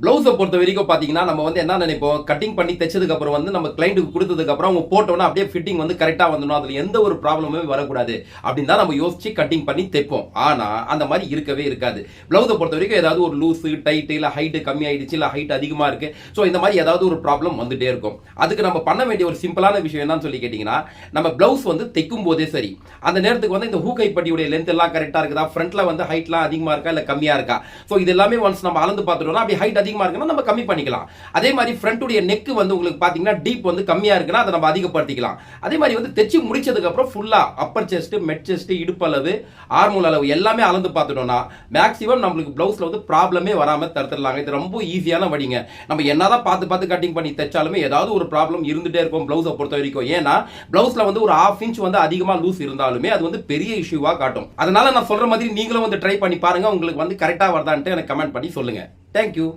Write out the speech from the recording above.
பிளவுஸை பொறுத்த வரைக்கும் பாத்தீங்கன்னா நம்ம வந்து என்ன நினைப்போம், கட்டிங் பண்ணி தைச்சதுக்கு அப்புறம் வந்து நம்ம கிளைண்ட்டுக்கு கொடுத்ததுக்கு அப்புறம் அவங்க போட்டோம்னா அப்படியே ஃபிட்டிங் வந்து கரெக்டா வந்துடும், அதுல எந்த ஒரு ப்ராப்ளமே வரக்கூடாது அப்படின்னு தான் நம்ம யோசிச்சு கட்டிங் பண்ணி தைப்போம். ஆனா அந்த மாதிரி இருக்கவே இருக்காது. பிளவுஸை பொறுத்த வரைக்கும் ஏதாவது ஒரு லூஸ் டைட் இல்ல ஹைட் கம்மி ஆயிடுச்சு இல்ல ஹைட் அதிகமா இருக்கு, சோ இந்த மாதிரி ஏதாவது ஒரு ப்ராப்ளம் வந்துட்டே இருக்கும். அதுக்கு நம்ம பண்ண வேண்டிய ஒரு சிம்பிளான விஷயம் என்னன்னு சொல்லி கேட்டீங்கன்னா, நம்ம பிளவுஸ் வந்து தைக்கும் போதே சரி அந்த நேரத்துக்கு வந்து இந்த ஹூக் பட்டியுடைய லென்த் எல்லாம் கரெக்டா இருக்குதா, ஃப்ரண்ட்ல வந்து ஹைட்லாம் அதிகமா இருக்கா இல்ல கம்மியா இருக்கா, சோ இது எல்லாமே ஒன்ஸ் நம்ம அளந்து பார்த்துட்டோம்னா அப்படி ஹைட் அதிகமா இருக்குன்னா நம்ம கம்மி பண்ணிக்கலாம். அதே மாதிரி ஃப்ரண்ட்டுடைய நெக் வந்து உங்களுக்கு பாத்தீங்கன்னா டீப் வந்து கம்மியா இருக்குன்னா அதை நம்ம அதிகப்படுத்திக்கலாம். அதே மாதிரி வந்து தைச்சு முடிச்சதுக்கு அப்புறம் ஃபுல்லா அப்பர் செஸ்ட், மெட் செஸ்ட், இடுப்பு அளவு, ஆர்மோல் அளவு எல்லாமே அளந்து பார்த்துட்டோம்னா மேக்ஸிமம் நம்மளுக்கு பிளவுஸ்ல வந்து ப்ராப்ளமே வராம தடுத்துடலாங்க. இது ரொம்ப ஈஸியான வழிங்க. நம்ம என்னதான் பார்த்து கட்டிங் பண்ணி தைச்சாலுமே ஏதாவது ஒரு ப்ராப்ளம் இருந்துட்டே இருக்கும் பிளவுஸை பொறுத்த வரைக்கும். ஏன்னா பிளவுஸ்ல வந்து ஒரு 1/2 இன்ச் வந்து அதிகமா லூஸ் இருந்தாலுமே அது வந்து பெரிய இஷ்யூவா காட்டும். அதனால நான் சொல்ற மாதிரி நீங்களும் வந்து ட்ரை பண்ணி பாருங்க. உங்களுக்கு வந்து கரெக்டா வருதான்ட்டு எனக்கு கமெண்ட் பண்ணி சொல்லுங்க. தேங்க்யூ.